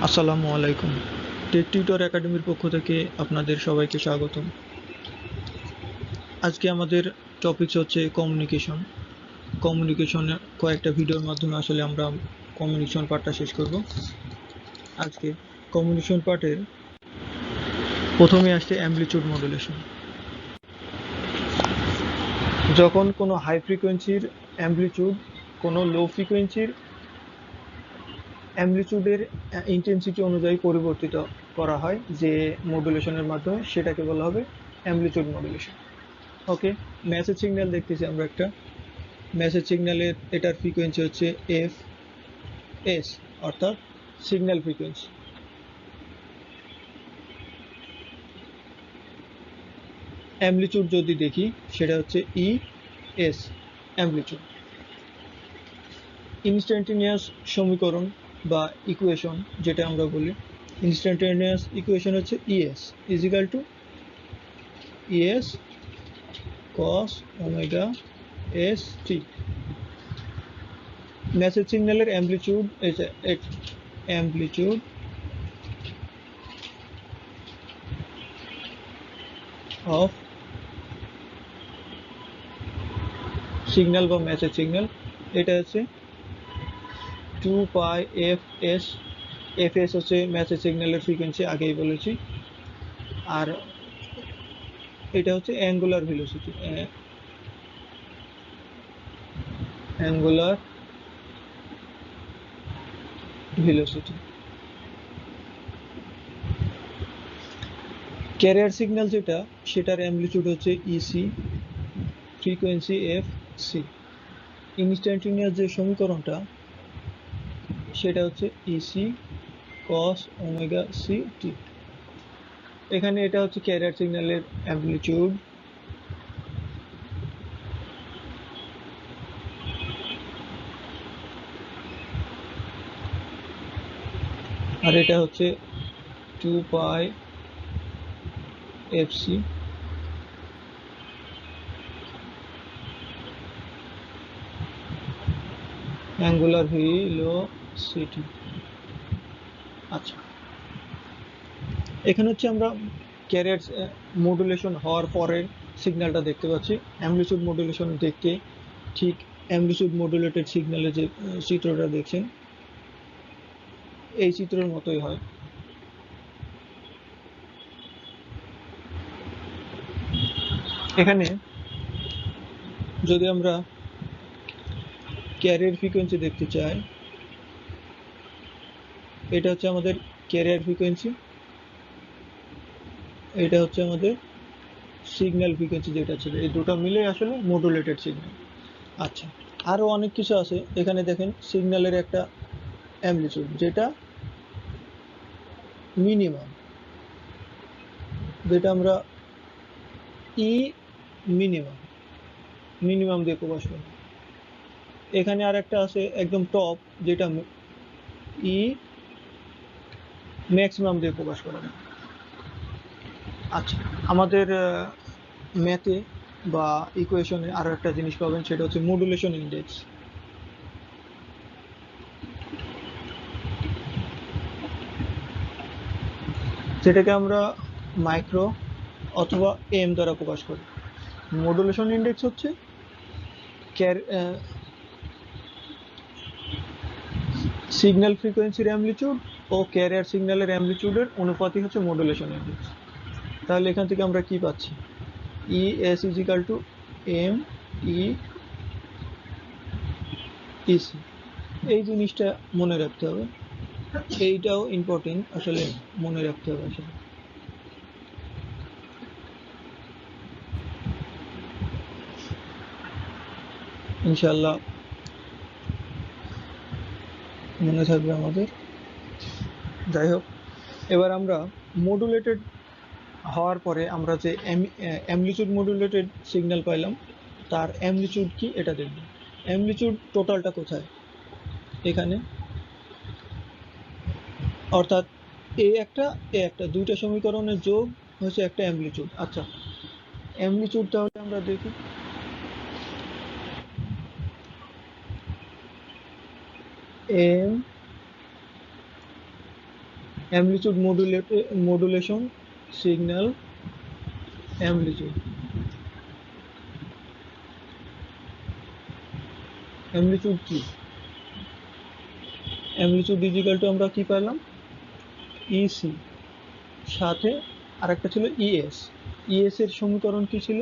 আসসালামু আলাইকুম। Take tutor একাডেমির পক্ষ থেকে আপনাদের সবাইকে স্বাগতম। আজকে আমাদের টপিকস হচ্ছে কমিউনিকেশন। কমিউনিকেশনের কয়েকটা ভিডিওর মাধ্যমে আসলে আমরা কমিউনিকেশন পার্টটা শেষ করব। আজকে কমিউনিকেশন পার্টের প্রথমে আসছে অ্যামপ্লিটিউড মডুলেশন। যখন কোনো হাই ফ্রিকোয়েন্সির অ্যামপ্লিটিউড কোনো লো ফ্রিকোয়েন্সির অ্যামপ্লিটিউডের ইন্টেন্সিটি অনুযায়ী পরিবর্তিত করা হয় যে মডুলেশনের মাধ্যমে, সেটাকে বলা হবে অ্যামপ্লিটিউড মডুলেশন। ওকে, মেসেজ সিগন্যাল দেখতেছি আমরা একটা। মেসেজ সিগন্যালের এটার ফ্রিকোয়েন্সি হচ্ছে এফ এস, অর্থাৎ সিগন্যাল ফ্রিকোয়েন্সি। অ্যামপ্লিটিউড যদি দেখি সেটা হচ্ছে ই এস অ্যামপ্লিটিউড। ইনস্ট্যান্টেনিয়াস সমীকরণ বা ইকুয়েশন যেটা আমরা বলি, ইনস্ট্যান্টেনিয়াস ইকুয়েশন হচ্ছে E S is equal to E S cos omega S T. Message সিগন্যালের অ্যামপ্লিটিউড অ্যামপ্লিটিউড অফ সিগন্যাল বা মেসেজ সিগন্যাল, এটা হচ্ছে 2 pi F S. F S হচ্ছে মেসেজ সিগন্যালের ফ্রিকোয়েন্সি, আগেই বলেছি। আর এটা হচ্ছে angular velocity, angular velocity. Carrier signal যেটা, সেটার অ্যামপ্লিটিউড হচ্ছে E C, frequency F C. Instantaneous যে সমীকরণটা, সেটা হচ্ছে E C cos omega C T. এখানে এটা হচ্ছে ক্যারিয়ার সিগন্যালের অ্যামপ্লিটিউড, আর এটা হচ্ছে 2 pi F C. Angular velocity. আচ্ছা, এখানে হচ্ছে আমরা ক্যারিয়ার মডুলেশন হওয়ার পরের সিগন্যালটা দেখতে পাচ্ছি। অ্যামপ্লিটিউড মডুলেশন দেখতে ঠিক অ্যামপ্লিটিউড মডুলেটেড সিগন্যালের যে চিত্রটা দেখছেন, এই চিত্রের মতোই হয়। এখানে যদি আমরা ক্যারিয়ার ফ্রিকোয়েন্সি দেখতে চাই, এটা হচ্ছে আমাদের ক্যারিয়ার ফ্রিকোয়েন্সি, এটা হচ্ছে আমাদের সিগন্যাল ফ্রিকোয়েন্সি যেটা ছিল। এই দুটো মিলে আসলে মডুলেটেড সিগন্যাল। আচ্ছা, আরও অনেক কিছু আছে। এখানে দেখেন সিগন্যালের একটা অ্যামপ্লিটিউড যেটা মিনিমাম, যেটা আমরা ই মিনিমাম মিনিমাম দিয়ে প্রকাশ করি। এখানে আর একটা আছে একদম টপ, যেটা ই ম্যাক্সিমাম দিয়ে প্রকাশ করা যায়। আচ্ছা, আমাদের ম্যাথে বা ইকুয়েশনে আরও একটা জিনিস পাবেন, সেটা হচ্ছে মডুলেশন ইন্ডেক্স। যেটাকে আমরা মাইক্রো অথবা এম দ্বারা প্রকাশ করি। মডুলেশন ইন্ডেক্স হচ্ছে সিগন্যাল ফ্রিকোয়েন্সির অ্যামপ্লিটিউড ও ক্যারিয়ার সিগন্যালের অ্যামপ্লিটিউডের অনুপাতই হচ্ছে মডুলেশন ইন্ডেক্স। তাহলে এখান থেকে আমরা কি পাচ্ছি? E S is equal to M E E C. এই জিনিসটা মনে রাখতে হবে, এইটাও ইম্পর্টেন্ট আসলে, মনে রাখতে হবে আসলে। ইনশাল্লাহ মনে থাকবে আমাদের। যাই হোক, এবার আমরা মডুলেটেড হওয়ার পরে আমরা যে অ্যামপ্লিটিউড মডুলেটেড সিগন্যাল পাইলাম, তার অ্যামপ্লিটিউড কি এটা দেখব। অ্যামপ্লিটিউড টোটালটা কোথায়? এখানে, অর্থাৎ এ একটা দুইটা সমীকরণের যোগ হচ্ছে একটা অ্যামপ্লিটিউড। আচ্ছা, অ্যামপ্লিটিউড তাহলে আমরা দেখি। M amplitude modulation signal amplitude amplitude কি? অ্যামপ্লিটিউড ইজিক্যাল টু আমরা কি পেলাম? ইসি, সাথে আরেকটা ছিল ইএস। ইএস এর সমীকরণ কি ছিল?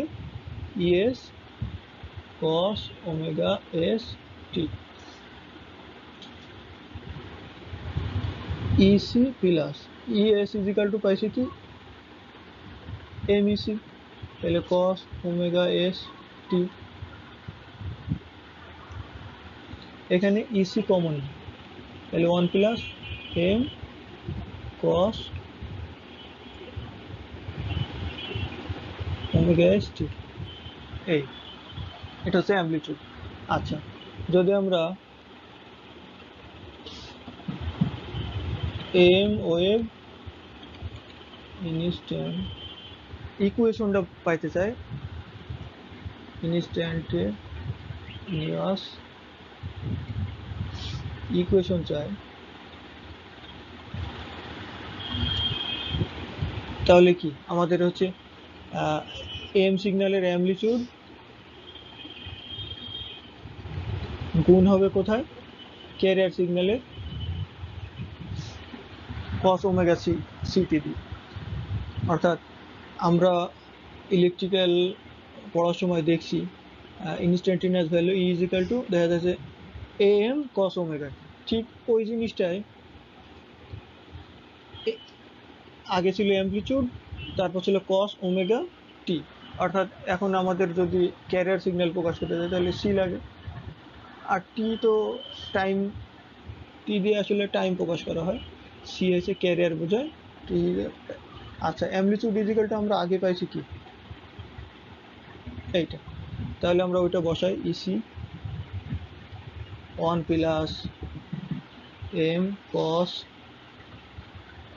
E S cos omega S T, E C plus E S is equal to পাইছি কি? এমইসি, তাহলে cos ওমেগা এস টি। এখানে ইসি কমন, তাহলে 1 plus M cos omega S T. এটা হচ্ছে অ্যামপ্লিটিউড। আচ্ছা, যদি আমরা এম ওয়েভ ইনস্ট্যান্ট ইকুয়েশনটা পাইতে চাই, ইনস্ট্যান্টেনিয়াস ইকুয়েশন চাই, তাহলে কি আমাদের হচ্ছে এম সিগন্যালের অ্যামপ্লিটিউড গুণ হবে কোথায়? ক্যারিয়ার সিগন্যালের cos ওমেগা সিটি দিয়ে। অর্থাৎ আমরা ইলেকট্রিক্যাল পড়ার সময় দেখছি ইনস্ট্যান্টেনিয়াস ভ্যালু ই ইজিক্যাল টু দেখা যাচ্ছে এ এম cos ওমেগা। ঠিক ওই জিনিসটাই আগে ছিল অ্যামপ্লিটিউড, তারপর ছিল cos ওমেগা টি। অর্থাৎ এখন আমাদের যদি ক্যারিয়ার সিগন্যাল প্রকাশ করতে চাই তাহলে সি লাগে, আর টি তো টাইম, টি দিয়ে আসলে টাইম প্রকাশ করা হয়, সি হচ্ছে ক্যারিয়ার বোঝায়, টি। আচ্ছা, অ্যামপ্লিটিউড ইজিক্যালটা আমরা আগে পাইছি কি? এইটা, তাহলে আমরা ওইটা বসাই, E C 1 plus M cos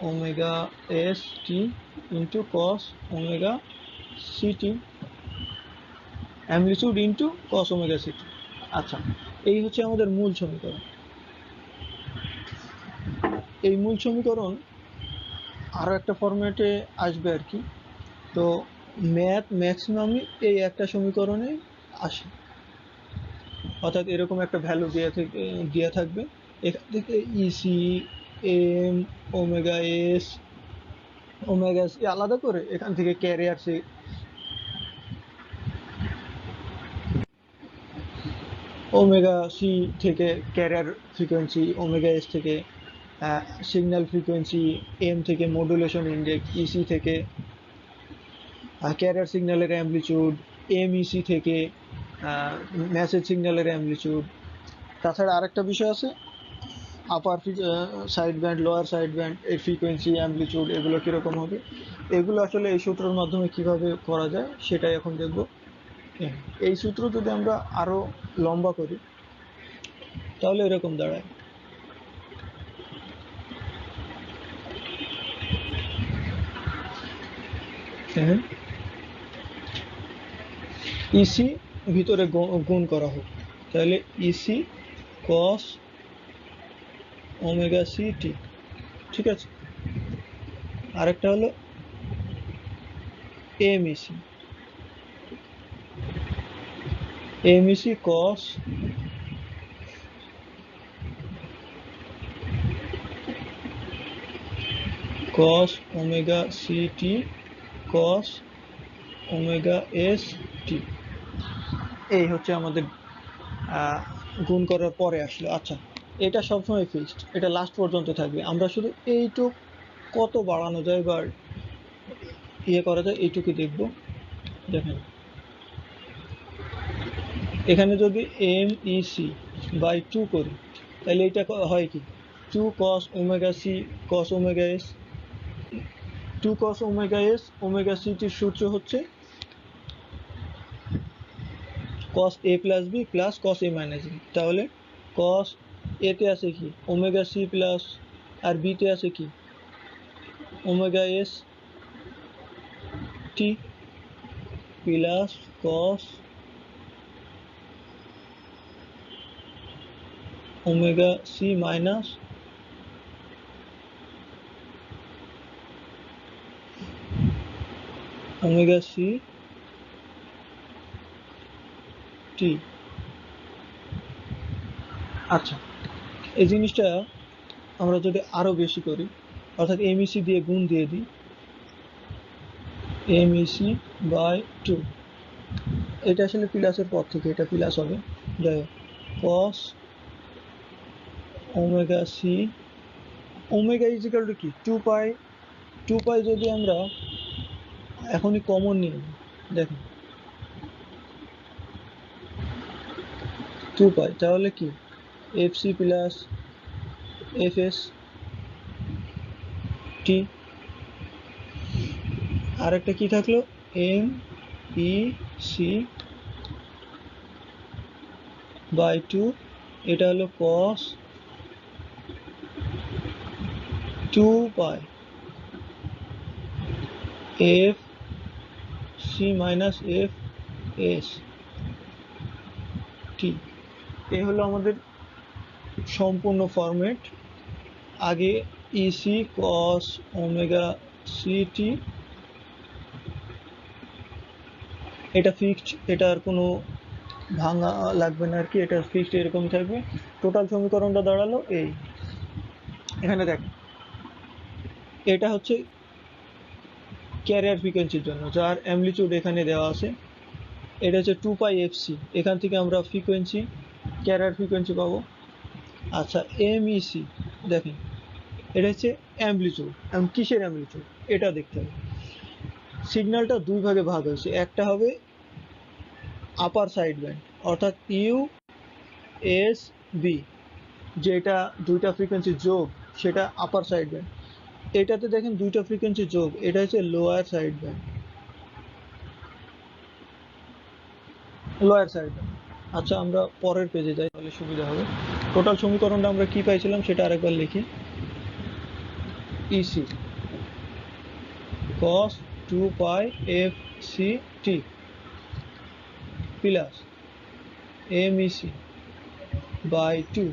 omega S T into cos omega C T, amplitude into cos omega C T. আচ্ছা, এই হচ্ছে আমাদের মূল সমীকরণ। এই মূল সমীকরণ আরও একটা ফরম্যাটে আসবে আর কি। তো ম্যাক্সিমামই এই একটা সমীকরণে আসে, অর্থাৎ এরকম একটা ভ্যালু দেওয়া থাকবে, এখান থেকে E C M omega S omega C আলাদা করে এখান থেকে ক্যারিয়ার সি ওমেগা সি থেকে ক্যারিয়ার ফ্রিকোয়েন্সি, ওমেগা এস থেকে সিগন্যাল ফ্রিকোয়েন্সি, এম থেকে মডুলেশন ইন্ডেক্স, ইসি থেকে ক্যারিয়ার সিগন্যালের অ্যামপ্লিটিউড, এমইসি থেকে মেসেজ সিগন্যালের অ্যামপ্লিটিউড। তাছাড়া আরেকটা বিষয় আছে, upper side band, lower side band এর ফ্রিকোয়েন্সি, অ্যামপ্লিটিউড এগুলো কীরকম হবে, এগুলো আসলে এই সূত্রের মাধ্যমে কিভাবে করা যায় সেটাই এখন দেখব। এই সূত্র যদি আমরা আরও লম্বা করি তাহলে এরকম দাঁড়ায়, হ্যাঁ, ইসি ভিতরে গুণ করা হোক, তাহলে E C cos omega C T, ঠিক আছে। আরেকটা হলো M E C, M E C cos omega C T cos omega S T. এই হচ্ছে আমাদের গুণ করার পরে আসলো। আচ্ছা, এটা সবসময় ফিক্সড, এটা লাস্ট পর্যন্ত থাকবে। আমরা শুধু এইটুক কত বাড়ানো যায় বা ইয়ে করা যায় এইটুকু দেখব। দেখেন, এখানে যদি এম ইসি বাই 2 করি তাহলে এটা হয় কি? 2 cos omega C cos omega S, 2 cos omega S omega সিটির সূত্র হচ্ছে cos a plus B plus cos a minus B. তাহলে cos a তে আছে কি? ওমেগা সি প্লাস, আর বি তে আছে কি? Omega S T plus cos omega C minus omega C T. আচ্ছা, এই জিনিসটা আমরা যদি আরো বেশি করি, অর্থাৎ এমইসি দিয়ে গুণ দিয়ে দিই, এমইসি বাই 2, এটা আসলে প্লাসের পর থেকে এটা প্লাস হবে, যাই হোক, cos omega C, omega is equal to কি 2 পাই, 2 পাই যদি আমরা এখনই কমন নিই, দেখেন 2 পাই, তাহলে কি F C plus F S T, আর একটা কি থাকলো এম ই সি বাই 2, এটা হলো cos 2 pi F C minus F S T. এই হলো আমাদের সম্পূর্ণ ফরম্যাট। আগে EC cos omega C T, এটা ফিক্সড, এটা আর কোনো ভাঙা লাগবে না আর কি, এটা ফিক্সড এরকম থাকবে। টোটাল সমীকরণটা দাঁড়ালো এই, এখানে দেখ, এটা হচ্ছে ক্যারিয়ার ফ্রিকোয়েন্সির জন্য, যার অ্যামপ্লিটিউড এখানে দেওয়া আছে, এটা হচ্ছে 2 পাই এফ সি, এখান থেকে আমরা ফ্রিকোয়েন্সি, ক্যারিয়ার ফ্রিকোয়েন্সি পাবো। আচ্ছা, এমইসি দেখেন, এটা হচ্ছে অ্যামপ্লিটিউড, কিসের অ্যামপ্লিটিউড এটা দেখতে হবে। সিগন্যালটা দুই ভাগে ভাগ হয়েছে, একটা হবে আপার সাইড ব্যান্ড, অর্থাৎ ইউ এস বি, যেটা দুইটা ফ্রিকোয়েন্সি যোগ, সেটা আপার সাইড ব্যান্ড। এটাতে দেখেন দুইটা ফ্রিকোয়েন্সি যোগ, এটা হচ্ছে lower side band, lower side band. আচ্ছা, আমরা পরের পেজে যাই, তাহলে সুবিধা হবে। টোটাল সমীকরণটা আমরা কি পাইছিলাম সেটা আরেকবার লিখি, EC cos 2 pi F C T plus MEC by 2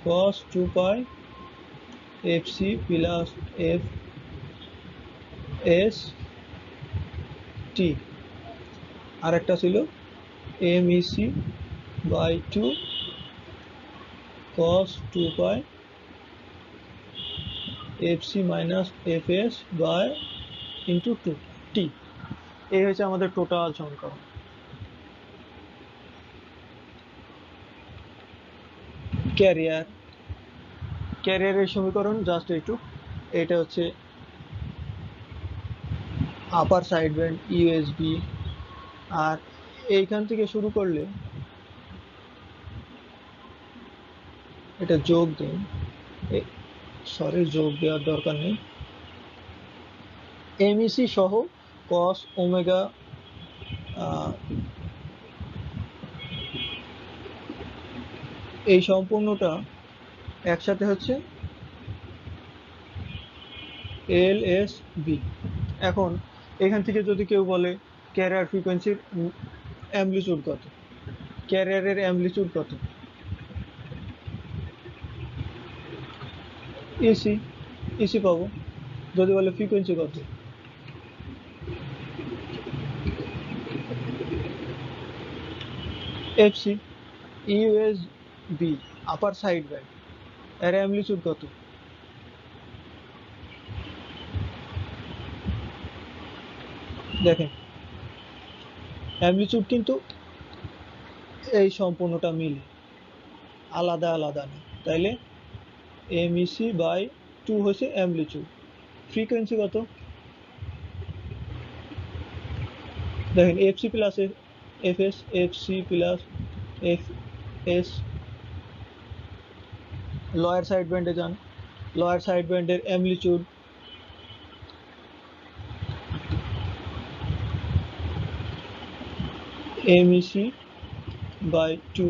cos 2 pi F C plus F S T, আর একটা ছিল MEC by 2 cos 2 pi F C minus F S by into 2 T. এই হচ্ছে আমাদের টোটাল সমীকরণ। ক্যারিয়ারের সমীকরণ জাস্ট এইটু, এটা হচ্ছে আপার সাইড ব্যান্ড ইউএসবি, আর এইখান থেকে শুরু করলে এটা যোগ দিন, সরি যোগ দেওয়ার দরকার নেই, এমইসি সহ কস ওমেগা এই সম্পূর্ণটা একসাথে হচ্ছে এল এস বি। এখন এখান থেকে যদি কেউ বলে ক্যারিয়ার ফ্রিকোয়েন্সির অ্যামপ্লিটিউড কত, ক্যারিয়ারের অ্যামপ্লিটিউড কত, ইসি, ইসি পাবো। যদি বলে ফ্রিকোয়েন্সি কত, এফসি, ইউএসবি আপার সাইড ব্যান্ড, এর অ্যামপ্লিটিউড কত, দেখেন অ্যামপ্লিটিউড কিন্তু এই সম্পূর্ণটা মিলে, আলাদা আলাদা না, তাইলে এমইসি বাই 2 হচ্ছে অ্যামপ্লিটিউড। ফ্রিকোয়েন্সি কত, দেখেন F C plus F S, F C plus F S, lower side ব্যান্ডে যান, লোয়ার সাইড ব্যান্ডের অ্যামপ্লিটিউড এমইসি বাই 2।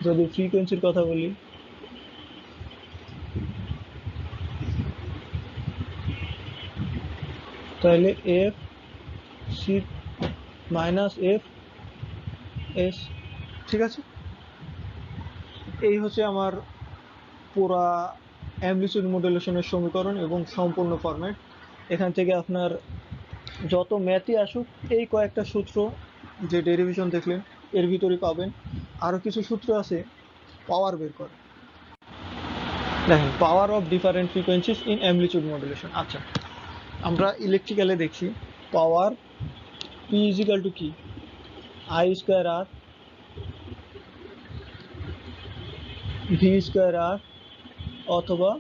যদি ফ্রিকোয়েন্সির কথা বলি, তাহলে F C minus F S, ঠিক আছে। এই হচ্ছে আমার পুরা অ্যামপ্লিটিউড মডুলেশনের সমীকরণ এবং সম্পূর্ণ ফরম্যাট। এখান থেকে আপনার যত ম্যাথই আসুক এই কয়েকটা সূত্র যে ডেরিভেশন দেখলেন এর ভিতরে পাবেন। আরও কিছু সূত্র আছে পাওয়ার বের করে। দেখেন, power of different frequencies in amplitude modulation. আচ্ছা, আমরা ইলেকট্রিক্যালে দেখছি পাওয়ার পি ইজিক্যাল টু কি, I square R V square R, অথবা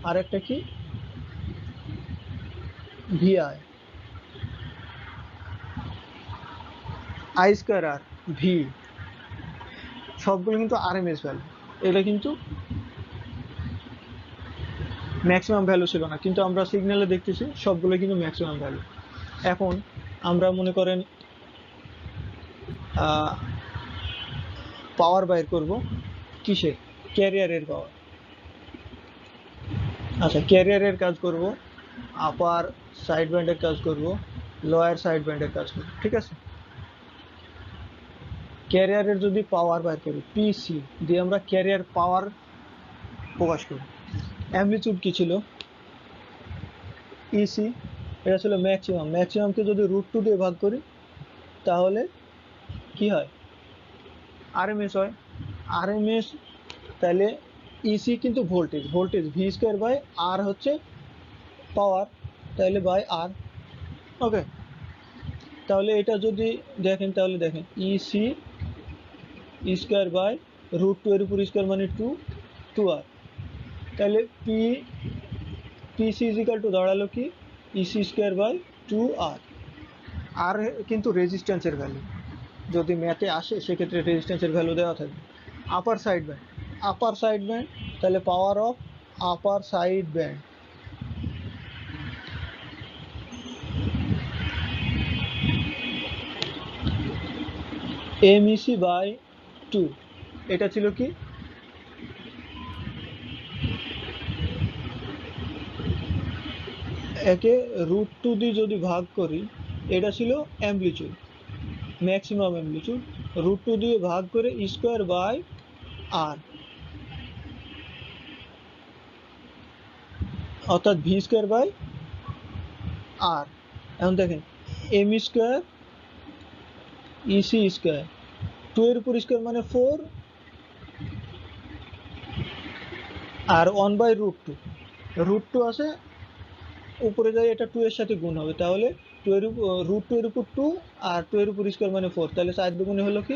আরেকটা কি V I, I square R V, সবগুলো কিন্তু আরএমএস ভ্যালু। এটা কিন্তু ম্যাক্সিমাম ভ্যালু ছিল না, কিন্তু আমরা সিগন্যালে দেখতেছি সবগুলো কিন্তু ম্যাক্সিমাম ভ্যালু। এখন আমরা মনে করেন পাওয়ার বাইর করব কিসের, ক্যারিয়ারের পাওয়ার। আচ্ছা, ক্যারিয়ারের কাজ করব, আপার সাইড ব্যান্ডের কাজ করব, লোয়ার সাইড ব্যান্ডের কাজ করব, ঠিক আছে। ক্যারিয়ারের যদি পাওয়ার বাইর করি পিসি দিয়ে আমরা ক্যারিয়ার পাওয়ার প্রকাশ করি। অ্যামপ্লিটিউড কি ছিল, ইসি, এটা ছিল ম্যাক্সিমাম। ম্যাক্সিমামকে যদি √2 দিয়ে ভাগ করি তাহলে কি হয়, আরএমএস হয়। আরএমএস তাহলে ইসি কিন্তু voltage, voltage V square by R হচ্ছে পাওয়ার, তাহলে বাই আর। ওকে, তাহলে এটা যদি দেখেন তাহলে দেখেন ইসি স্কোয়ার বাই √2 এর উপর স্কোয়ার মানে 2আর। তাহলে পিসি ইজিক্যাল টু দাঁড়ালো কি, ইসি স্কোয়ার বাই 2আর। আর কিন্তু রেজিস্ট্যান্সের ভ্যালু যদি ম্যাথে আসে সেক্ষেত্রে রেজিস্ট্যান্সের ভ্যালু দেওয়া থাকবে। Upper side band, upper side band তাহলে power of upper side band MEC by 2। এটা ছিল কি, একে √2 দিয়ে যদি ভাগ করি এটা ছিল অ্যামপ্লিটিউড, ম্যাক্সিমাম অ্যামপ্লিটিউড, √2 দিয়ে ভাগ করে স্কোয়ার বাই আর, অর্থাৎ ভি স্কোয়ার বাই আর। এখন দেখেন এম স্কোয়ার ইসি স্কোয়ার, 2 এর উপর স্কোয়ার মানে 4 আর 1 বাই √2, √2 আছে উপরে যায়, এটা 2 এর সাথে গুণ হবে, তাহলে √2 এর উপর 2 আর 2 এর উপর স্কোয়ার মানে 4, তাহলে 4 দুগুণে হলো কি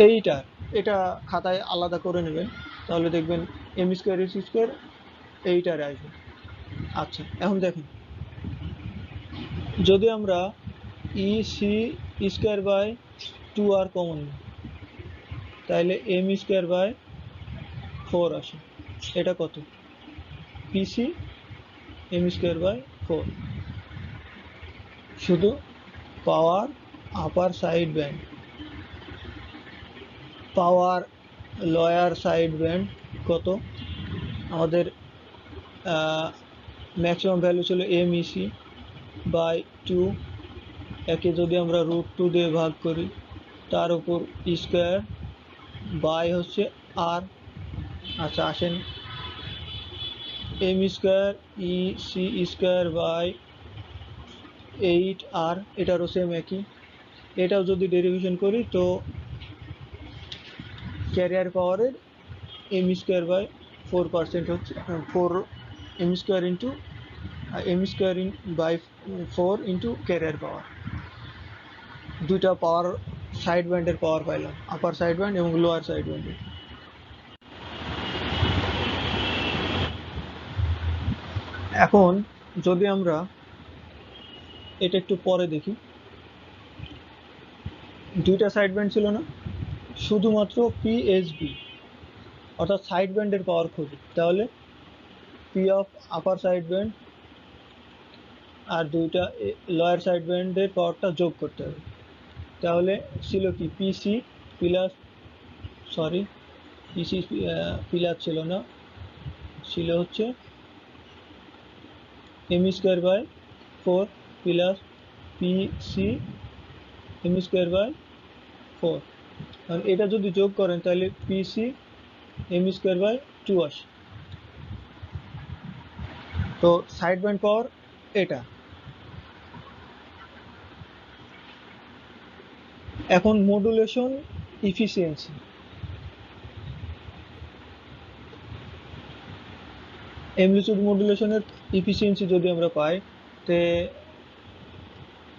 8 আর। এটা খাতায় আলাদা করে নেবেন তাহলে দেখবেন এম স্কোয়ার ইস স্কোয়ার 8 আর আসবে। আচ্ছা, এখন দেখেন যদি আমরা ইসি স্কোয়ার বাই 2আর কমন নিই তাহলে এম স্কোয়ার বাই 4 আসে। এটা কত, পিসি এম স্কোয়ার বাই 4। শুধু power upper side band, power lower side band কত, আমাদের ম্যাক্সিমাম ভ্যালু ছিল এমইসি বাই 2, একে যদি আমরা √2 দিয়ে ভাগ করি তার উপর স্কোয়ার বাই হচ্ছে আর। আচ্ছা আসেন, M square EC square by 8আর, এটারও সেম একই। এটাও যদি ডেরিভেশন করি তো ক্যারিয়ার পাওয়ারের এম স্কোয়ার বাই 4% হচ্ছে 4 M square into M square by 4 into carrier power. দুইটা পাওয়ার সাইড ব্যান্ডের পাওয়ার পাইলাম, আপার সাইড ব্যান্ড এবং লোয়ার সাইড ব্যান্ডের। এখন যদি আমরা এটা একটু পরে দেখি, দুইটা সাইড ব্যান্ড ছিল না, শুধুমাত্র পিএসবি অর্থাৎ সাইড ব্যান্ডের পাওয়ার খুঁজি, তাহলে P of upper side band আর দুইটা লোয়ার সাইড ব্যান্ডের পাওয়ারটা যোগ করতে হবে। তাহলে ছিল কি P C plus, sorry P C plus ছিল না, ছিল হচ্ছে M square by 4 plus P C M square by 4। কারণ এটা যদি যোগ করেন তাহলে পিসি এম স্কোয়ার বাই 2 আসে। তো সাইড ব্যান্ড পাওয়ার এটা। এখন মডুলেশন ইফিসিয়েন্সি, অ্যামপ্লিটিউড মডুলেশনের ইফিসিয়েন্সি যদি আমরা পাই, তে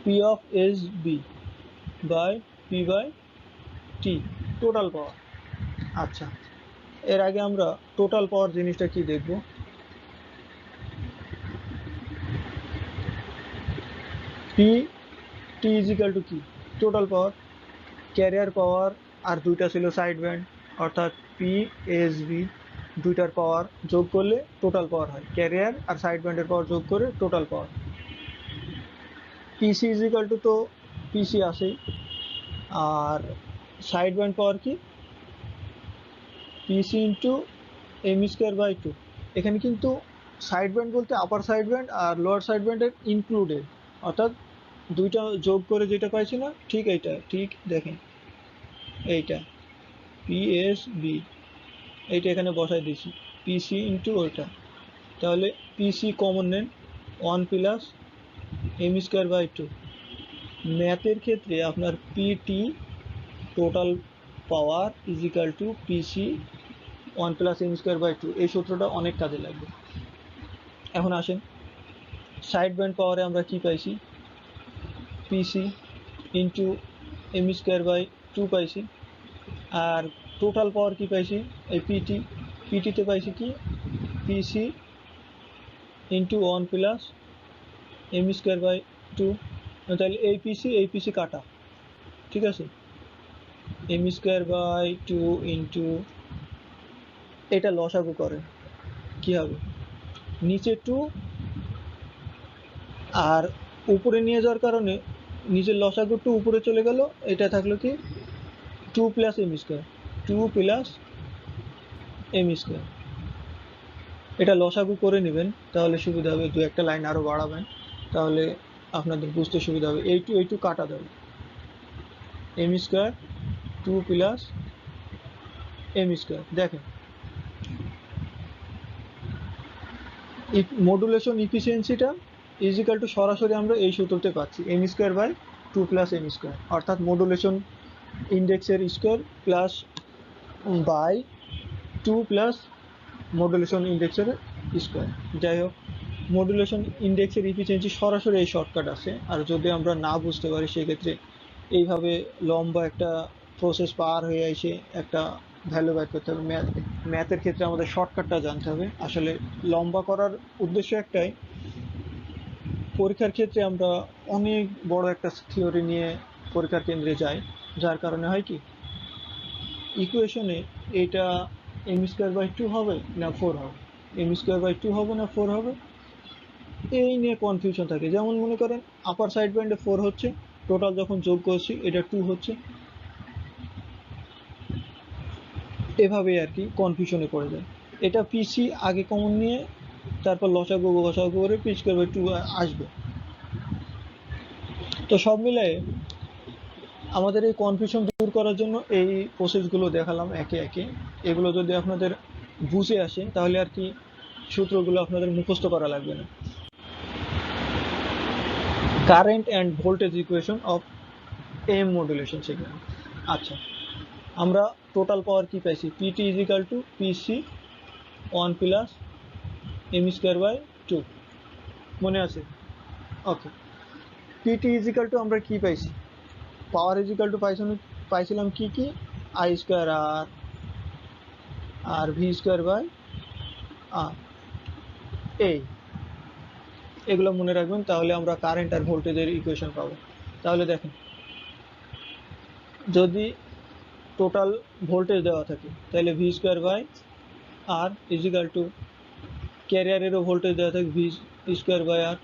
P of S B by P by T total power. আচ্ছা, এর আগে আমরা টোটাল পাওয়ার জিনিসটা কি দেখব। P T is equal to কি, টোটাল পাওয়ার, ক্যারিয়ার পাওয়ার আর দুইটা ছিল সাইড ব্যান্ড, অর্থাৎ পি এস বি দুইটার পাওয়ার যোগ করলে টোটাল পাওয়ার হয়, ক্যারিয়ার আর সাইড ব্যান্ডের পাওয়ার যোগ করে total power. PC is equal to, তো পিসি আসেই, আর সাইড ব্যান্ড পাওয়ার কি, PC into M square by two. এখানে কিন্তু সাইড ব্যান্ড বলতে আপার সাইড ব্যান্ড আর লোয়ার সাইড ব্যান্ডের ইনক্লুডেড, অর্থাৎ দুইটা যোগ করে যেটা পাইছি না, ঠিক এইটা, ঠিক দেখেন এইটা পিএস বি, এইটা এখানে বসাই দিয়েছি পিসি ইন্টু ওইটা। তাহলে পিসি কমন নেন, 1 plus M square by two. ম্যাথের ক্ষেত্রে আপনার P T total power is equal to P C 1 plus M square by two, এই সূত্রটা অনেক কাজে লাগবে। এখন আসেন সাইড ব্যান্ড পাওয়ারে আমরা কি পাইছি, PC into M square by two পাইছি, আর টোটাল পাওয়ার কি পাইছি, এই পিটি, পিটিতে পাইছি কি PC into 1 plus M square by two. তাহলে এই পিসি কাটা, ঠিক আছে, M square by two into, এটা লসাগু করে কি হবে, নিচে টু আর উপরে নিয়ে যাওয়ার কারণে নিচের লসাগু টু উপরে চলে গেল, এটা থাকলো কি two plus M square, two plus M square. এটা লসাগু করে নেবেন, তাহলে সুবিধা হবে, দু একটা লাইন আরও বাড়াবেন তাহলে আপনাদের বুঝতে সুবিধা হবে। এই টু কাটা যাবে, M square two plus M square. দেখেন মডুলেশন ইফিসিয়েন্সিটা ইজিক্যাল টু সরাসরি আমরা এই সূত্রতে পাচ্ছি, M square by two plus M square, অর্থাৎ মডুলেশন ইন্ডেক্সের square plus by two plus modulation ইন্ডেক্সের স্কোয়ার। যাই হোক, মডুলেশন ইন্ডেক্সের ইফিসিয়েন্সি সরাসরি এই শর্টকাট আছে, আর যদি আমরা না বুঝতে পারি সেক্ষেত্রে এইভাবে লম্বা একটা প্রসেস পার হয়ে এসে একটা ভ্যালু বের করতে হবে। ম্যাথের ক্ষেত্রে আমাদের শর্টকাটটা জানতে হবে। আসলে লম্বা করার উদ্দেশ্য একটাই, পরীক্ষার ক্ষেত্রে আমরা অনেক বড় একটা থিওরি নিয়ে পরীক্ষার কেন্দ্রে যাই, যার কারণে হয় কি ইকুয়েশনে এটা এম স্কোয়ার বাই টু হবে না ফোর হবে, এম স্কোয়ার বাই টু হবে না ফোর হবে, এই নিয়ে কনফিউশন থাকে। যেমন মনে করেন আপার সাইড ব্যান্ডে ফোর হচ্ছে, টোটাল যখন যোগ করছি এটা টু হচ্ছে, এভাবেই আর কি কনফিউশনে পড়ে যায়। এটা পিসি আগে কমন নিয়ে তারপর লসাগু গসাগু করে পি স্কোয়ার বাই টু আসবে। তো সব মিলাই আমাদের এই কনফিউশন দূর করার জন্য এই প্রসেসগুলো দেখালাম একে একে। এগুলো যদি আপনাদের বুঝে আসে তাহলে আর কি সূত্রগুলো আপনাদের মুখস্থ করা লাগবে না। Current and voltage equation of M modulation signal. আচ্ছা, আমরা টোটাল পাওয়ার কি পাইছি, P T is equal to P C 1 plus M square by two, মনে আছে? Okay, P T is equal to আমরা কি পাইছি, পাওয়ার ইজ ইকাল টু পাইছিলাম কি কি, আই স্কোয়ার আর আর ভি স্কোয়ার বাই আর, এগুলো মনে রাখবেন, তাহলে আমরা কারেন্ট আর ভোল্টেজের ইকুয়েশন পাবো। তাহলে দেখেন, যদি টোটাল ভোল্টেজ দেওয়া থাকে তাহলে V square by R is equal to, ক্যারিয়ারেরও ভোল্টেজ দেওয়া থাকে V square by R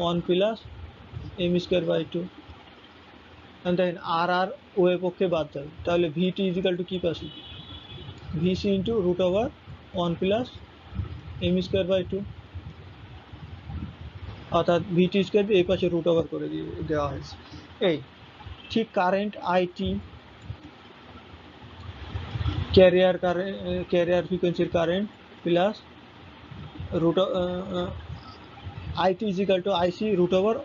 1 plus M square by two. দেখেন আর আর ওয়ে পক্ষে বাদ যাবে, তাহলে ভিটি ইজ ইকাল টু কী পাচ্ছি, VC into root over 1 plus M square by two, অর্থাৎ ভিটি স্কোয়ার এই পাশে রুট ওভার করে দেওয়া হয়েছে। এই ঠিক কারেন্ট আইটি, ক্যারিয়ার ফ্রিকোয়েন্সির current plus root IT is equal to IC root over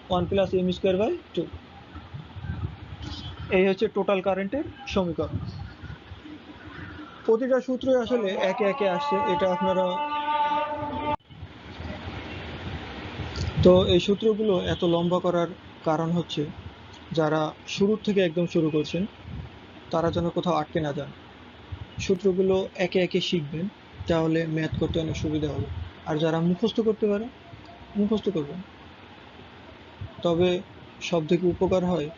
1 plus m square by 2। এই হচ্ছে টোটাল কারেন্টের সমীকরণ। প্রতিটা সূত্রই আসলে একে একে আসছে, এটা আপনারা তো এই সূত্রগুলো এত লম্বা করার কারণ হচ্ছে যারা শুরুর থেকে একদম শুরু করছেন তারা যেন কোথাও আটকে না যান। সূত্রগুলো একে একে শিখবেন, তাহলে ম্যাথ করতে অনেক সুবিধা হবে। আর যারা মুখস্থ করতে পারে মুখস্থ করবেন, তবে সব থেকে উপকার হয়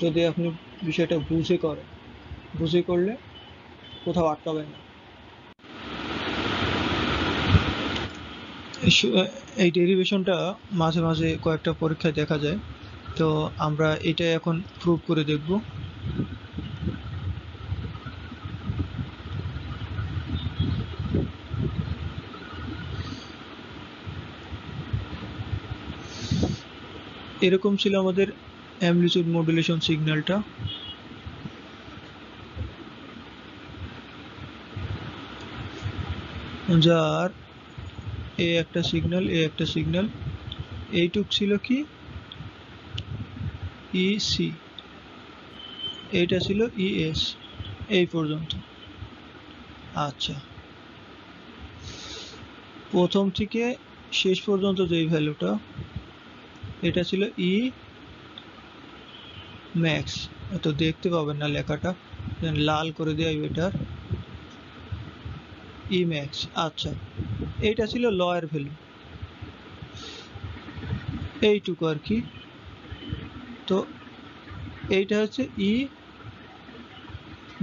যদি আপনি বিষয়টা বুঝে করেন। বুঝে করলে কোথাও আটকাবেন না। এই ডেরিভেশনটা মাঝে মাঝে কয়েকটা পরীক্ষায় দেখা যায়, তো আমরা এটা এখন প্রুভ করে দেখব। এরকম ছিল আমাদের অ্যামপ্লিটিউড মডুলেশন সিগন্যালটা। যার এ একটা সিগন্যাল এইটুক ছিল কি ইসি, এইটা ছিল ইএস, এই পর্যন্ত। আচ্ছা, প্রথম থেকে শেষ পর্যন্ত যেই ভ্যালুটা, এটা ছিল ই ম্যাক্স। তো দেখতে পাবেন না লেখাটা, লাল করে দেয় এটার ই ম্যাক্স। আচ্ছা, এইটা ছিল লয়ের ভ্যালু, এইটুকু আর কি। তো এইটা হচ্ছে ই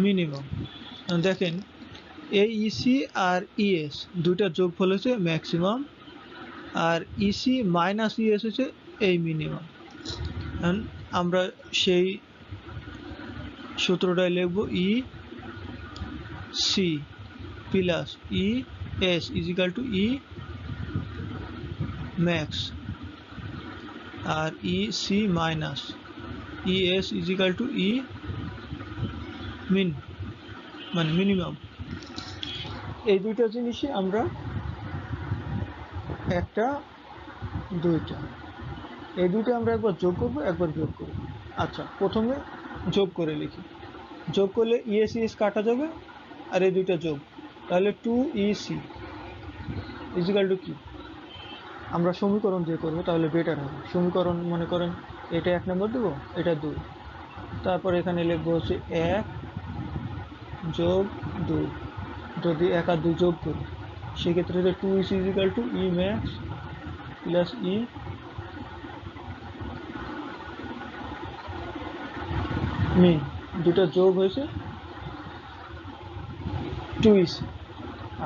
মিনিমাম। দেখেন এই ইসি আর ইএস দুইটা যোগফল হচ্ছে ম্যাক্সিমাম, আর ইসি মাইনাস ইএস হচ্ছে এই মিনিমাম। আমরা সেই সূত্রটাই লিখব, E C plus E S is equal to E max, আর E C minus E S is equal to E min, মানে মিনিমাম। এই দুইটা জিনিসই আমরা একটা দুইটা, এই দুইটা আমরা একবার যোগ করব একবার বিয়োগ করব। আচ্ছা, প্রথমে যোগ করে লিখি। যোগ করলে ইএস ইএস কাটা যাবে, আর এই দুইটা যোগ, তাহলে 2EC ইজ ইকাল টু কি, আমরা সমীকরণ দিয়ে করবো তাহলে বেটার হবে। সমীকরণ মনে করেন এটা 1 নম্বর দেবো, এটা 2, তারপর এখানে লিখবো হচ্ছে 1 যোগ 2। যদি 1 আর 2 যোগ করি সেক্ষেত্রে 2EC is equal to E max plus E min, দুটো যোগ হয়েছে 2EC।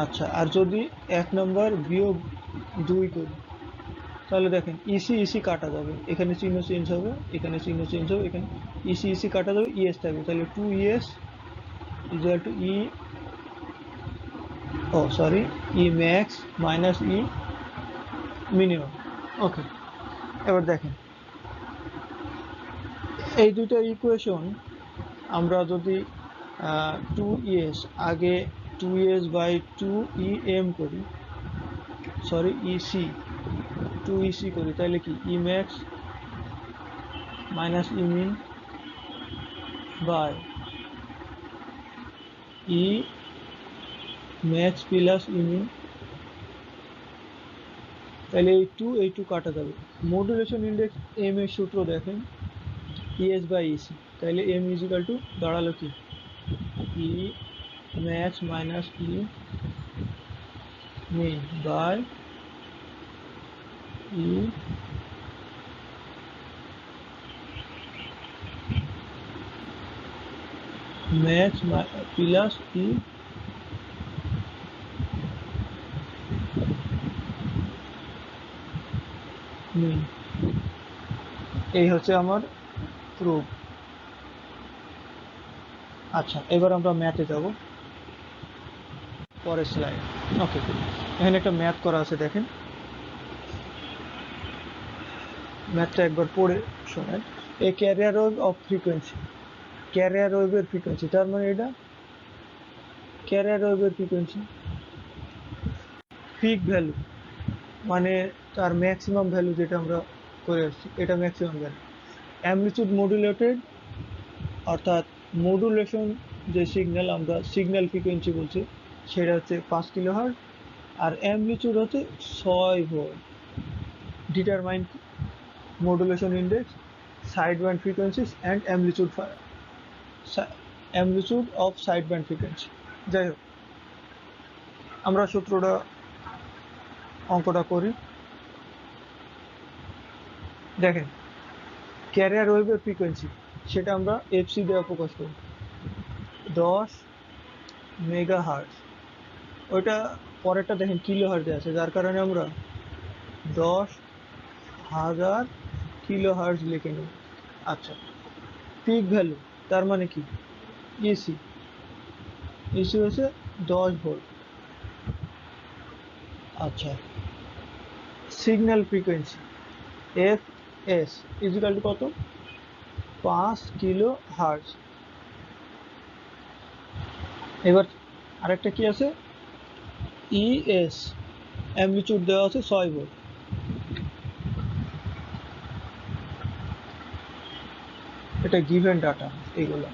আচ্ছা, আর যদি 1 নম্বর বিয়োগ 2 করি তাহলে দেখেন ইসি ইসি কাটা যাবে, এখানে চিহ্ন চেঞ্জ হবে, এখানে চিহ্ন চেঞ্জ হবে, এখানে ইসি ইসি কাটা যাবে, ইএস থাকবে, তাহলে 2ES equal to E max minus E minimum. Okay, এবার দেখেন এই দুটো ইকুয়েশন আমরা যদি 2ES আগে 2ES বাই 2EM করি, ইসি 2EC করি, তাহলে কি E max minus E min by E max plus E min, তাহলে এই টু কাটা যাবে। মডুলেশন ইন্ডেক্স এম এর সূত্র দেখেন ইএস বাই ইসি, তাহলে এম ইজ ইকাল টু দাঁড়ালো কি E max minus E min by E max plus E min. এই হচ্ছে আমার প্রুফ। আচ্ছা, এবার আমরা ম্যাথে যাব, পরের স্লাইড। ওকে, এখানে একটা ম্যাথ করা আছে, দেখেন ম্যাথটা একবার পড়ে শোনেন। A carrier wave of frequency, carrier ওয়েভের ফ্রিকোয়েন্সি, তার মানে এটা ক্যারিয়ার ওয়েভের ফ্রিকোয়েন্সি। পিক ভ্যালু মানে তার ম্যাক্সিমাম ভ্যালু যেটা আমরা করে আসছি, এটা ম্যাক্সিমাম ভ্যালু। অ্যামপ্লিটিউড মডুলেটেড অর্থাৎ মডুলেশন যে সিগন্যাল আমরা সিগন্যাল ফ্রিকোয়েন্সি বলছি সেটা হচ্ছে 5 কিলোহার্টজ, আর অ্যামপ্লিটিউড হচ্ছে 6 volt. Determine modulation index, side band frequencies and amplitude of side band frequency. যাই হোক, আমরা সূত্রটা অঙ্কটা করি। দেখেন, ক্যারিয়ার ওয়েভের ফ্রিকোয়েন্সি সেটা আমরা এফসি দেওয়া প্রকাশ করি 10 মেগাহার্টজ। ওইটা পরেরটা দেখেন কিলো হার্টজে আছে, যার কারণে আমরা 10,000 কিলো হার্টজ লিখে নিই। আচ্ছা, পিক ভ্যালু তার মানে কি, ইসি ইসি হচ্ছে 10 ভোল্ট। আচ্ছা, signal frequency F S is equal to কত, 5 কিলো হার্টজ। এবার আরেকটা কি আছে, ইএস অ্যামপ্লিটিউড দেওয়া আছে 6 ভোল্ট। এটা গিভেন ডাটা, এইগুলো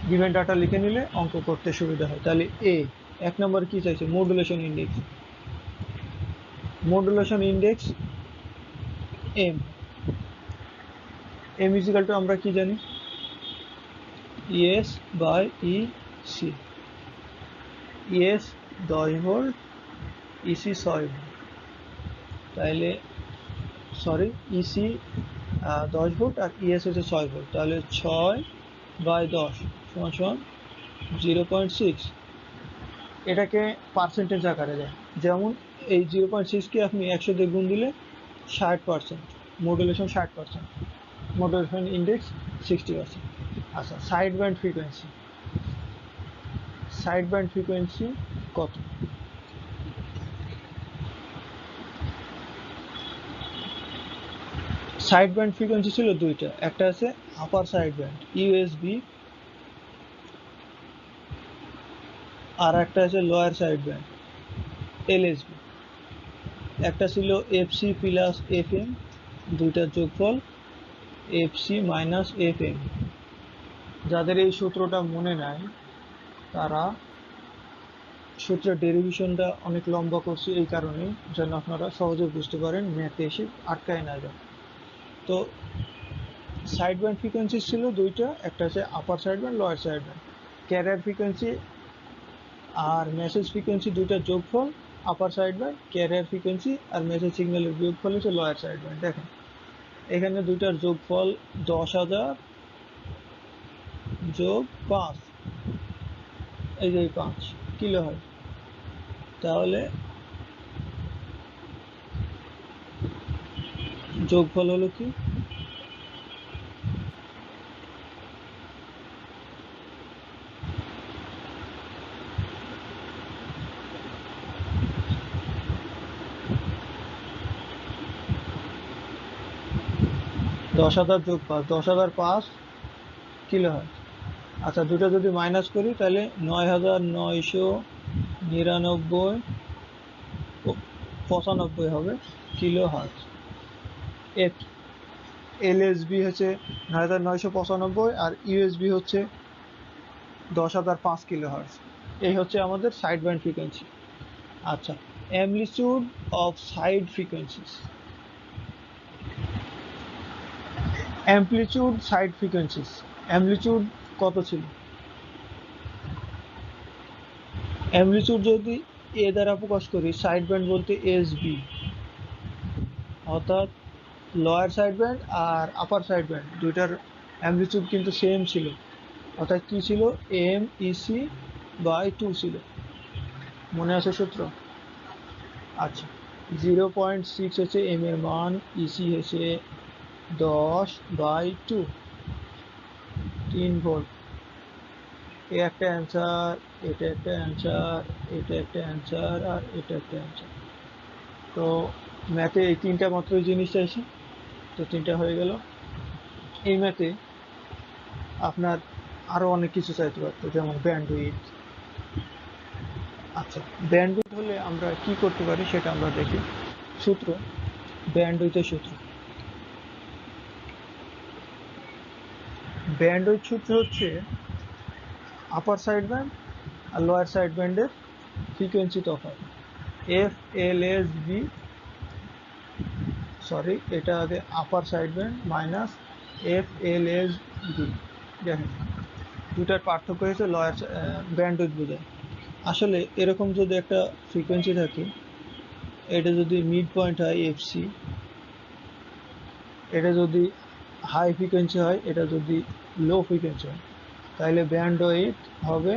গিভেন ডাটা লিখে নিলে অঙ্ক করতে সুবিধা হয়। তাহলে এক নম্বর কি চাইছে, modulation index. Modulation index M, M is equal to আমরা কি জানি, E S by E C. E S 10 volt, E C 6 volt. তাহলে সরি, ইসি 10 ভোল্ট আর ইএস হচ্ছে 6 ভোল্ট। তাহলে 6/10 সমান সমান 0.6। এটাকে পার্সেন্টেজ আকারে দেয়, যেমন এই 0.6কে আপনি 100 দিয়ে গুণ দিলে 60%, মডুলেশন 60%, মডুলেশন ইন্ডেক্স 60%। আচ্ছা, side band frequency, side band frequency কত, সাইড ব্যান্ড ফ্রিকোয়েন্সি ছিল দুইটা, একটা আছে আপার সাইড ব্যান্ড ইউএসবি, আর একটা আছে লোয়ার সাইড ব্যান্ড এলএসবি। একটা ছিল এফসি প্লাস এফএম, দুইটার যোগফল এফসি মাইনাস এফএম। যাদের এই সূত্রটা মনে নাই তারা সূত্রের ডেরিভেশনটা অনেক লম্বা করছি এই কারণে যেন আপনারা সহজে বুঝতে পারেন, ম্যাথে এসে আটকায় না যায়। তো সাইড ব্যান্ড ফ্রিকোয়েন্সি ছিল দুইটা, একটা আছে upper side band, lower side band. Carrier frequency আর মেসেজ ফ্রিকোয়েন্সি দুইটার যোগফল upper side band, carrier frequency আর মেসেজ সিগন্যালের যোগফল হচ্ছে লোয়ার সাইড ব্যান্ড। দেখেন এখানে দুইটার যোগফল 10,000 যোগ 5, এই যে 5 কিলো হয়। তাহলে যোগফল হলো কি, দশ হাজার যোগ 5, 10,005 কিলো হয়। আচ্ছা, দুটো যদি মাইনাস করি তাহলে 9,999.95 হবে কিলো হার্টজ। এফ এলএসবি হচ্ছে 9,995 আর ইউএসবি হচ্ছে 10,005 কিলো হার্টজ। এই হচ্ছে আমাদের সাইড ব্যান্ড ফ্রিকোয়েন্সি। আচ্ছা, amplitude of side frequencies, amplitude side frequencies, amplitude কত ছিল, অ্যামপ্লিটিউড যদি এ দ্বারা প্রকাশ করি, সাইড ব্যান্ড বলতে এসবি, অর্থাৎ লোয়ার সাইড ব্যান্ড আর আপার সাইড ব্যান্ড দুইটার অ্যামপ্লিটিউড কিন্তু সেম ছিল, অর্থাৎ কি ছিল, এম ইসি বাই 2 ছিল। মনে আছে সূত্র? আচ্ছা, 0.6 হচ্ছে এম এর মান, ইসি হচ্ছে 10/2, 3 ভোল্ট। এ একটা অ্যান্সার, এটা একটা অ্যান্সার, এটা একটা অ্যান্সার আর এটা একটা অ্যান্সার। তো ম্যাথে এই তিনটা মাত্র জিনিস চাইছে, তো তিনটা হয়ে গেল। এই ম্যাথে আপনার আরও অনেক কিছু চাইতে পারতো, যেমন ব্যান্ডউইথ, আচ্ছা, ব্যান্ডউইথ হলে আমরা কি করতে পারি সেটা আমরা দেখি। সূত্র, ব্যান্ডউইথের সূত্র, ব্যান্ডউইথ সূত্র হচ্ছে আপার সাইড ব্যান্ড আর লোয়ার সাইড ব্যান্ডের ফ্রিকোয়েন্সি তফাৎ। F L S B, sorry এটা আগে upper side band minus F L S B. দেখেন দুটার পার্থক্য হয়েছে লয়ার ব্যান্ডউইথ বোঝায়। আসলে এরকম যদি একটা ফ্রিকোয়েন্সি থাকে, এটা যদি মিড পয়েন্ট হয় এফসি, এটা যদি হাই ফ্রিকোয়েন্সি হয়, এটা যদি লো ফ্রিকোয়েন্সি হয়, তাহলে ব্যান্ডউইথ হবে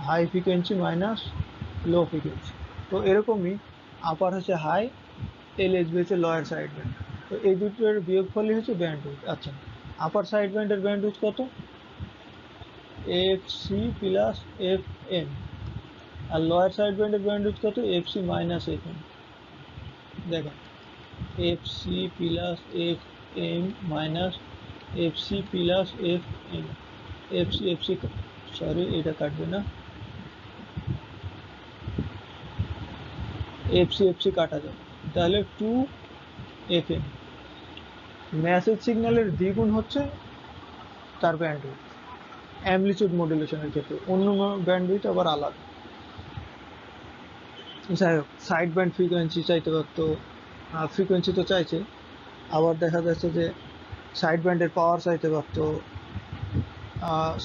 high frequency minus low frequency. তো এরকমই আপার হচ্ছে হাই, এল এস বি হচ্ছে লোয়ার সাইড ব্যান্ড। তো এই দুটোর বিয়োগফলই হচ্ছে ব্যান্ডউইথ। আচ্ছা, আপার সাইড ব্যান্ডের ব্যান্ডউইথ কত? F C plus F M. আর লোয়ার সাইড ব্যান্ডের ব্যান্ডউইথ কত? F C minus F M. দেখেন F C plus F M minus F C plus F M. F C sorry এটা কাটবে না, এফ সি কাটা যাবে, তাহলে টু এফ এম। মেসেজ সিগন্যালের দ্বিগুণ হচ্ছে তার ব্যান্ডউইথ অ্যামপ্লিটিউড মডুলেশনের ক্ষেত্রে, অন্য ব্যান্ডউইথ আবার আলাদা। যাই হোক, সাইড ব্যান্ড ফ্রিকোয়েন্সি চাইতে পারতো, ফ্রিকোয়েন্সি তো চাইছে, আবার দেখা যাচ্ছে যে সাইড ব্যান্ডের পাওয়ার চাইতে পারতো,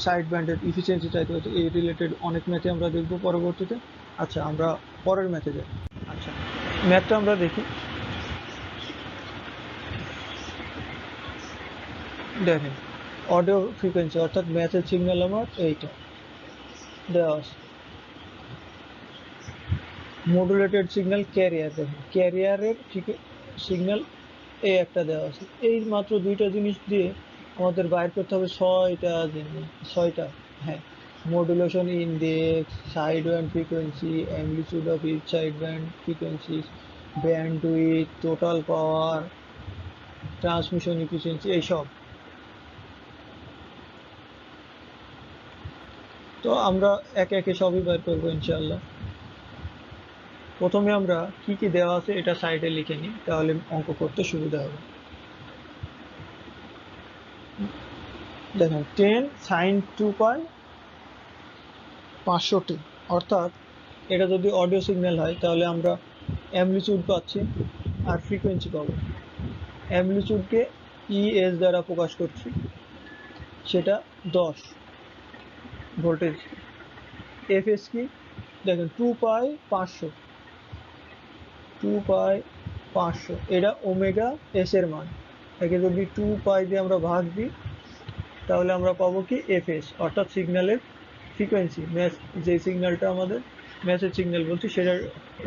সাইড ব্যান্ডের ইফিসিয়েন্সি চাইতে পারতো। এই রিলেটেড অনেক ম্যাথে আমরা দেখবো পরবর্তীতে। আচ্ছা, আমরা পরের ম্যাথে যাই। আচ্ছা, ম্যাথটা আমরা দেখি। দেখেন অডিও ফ্রিকোয়েন্সি অর্থাৎ ম্যাথের সিগন্যাল আমার এইটা দেওয়া আছে। মডুলেটেড সিগন্যাল ক্যারিয়ার, দেখেন ক্যারিয়ারের সিগন্যাল এই একটা দেওয়া আছে। এই মাত্র দুইটা জিনিস দিয়ে আমাদের বাইর করতে হবে ছয়টা। হ্যাঁ, modulation index, side band frequency, amplitude of each side band frequency, bandwidth, total power, transmission efficiency, এইসব। তো আমরা একে একে সবই বের করবো ইনশাল্লাহ। প্রথমে আমরা কি কি দেওয়া আছে এটা সাইডে লিখে নিই, তাহলে অঙ্ক করতে সুবিধা হবে। দেখেন 10 sin 2 পাই 500t, অর্থাৎ এটা যদি অডিও সিগন্যাল হয় তাহলে আমরা অ্যামপ্লিটিউড পাচ্ছি আর ফ্রিকোয়েন্সি পাবো। অ্যামপ্লিটিউডকে ইএস দ্বারা প্রকাশ করছি, সেটা 10 ভোল্টেজ। এফএস কি? দেখেন 2 পাই 500, 2 পাই 500, এটা ওমেগা এস এর মান। একে যদি 2 পাই দিয়ে আমরা ভাগ দিই তাহলে আমরা পাবো কি? এফএস, অর্থাৎ সিগন্যালের ফ্রিকোয়েন্সি। যে সিগন্যালটা আমাদের মেসেজ সিগন্যাল বলছি, সেটার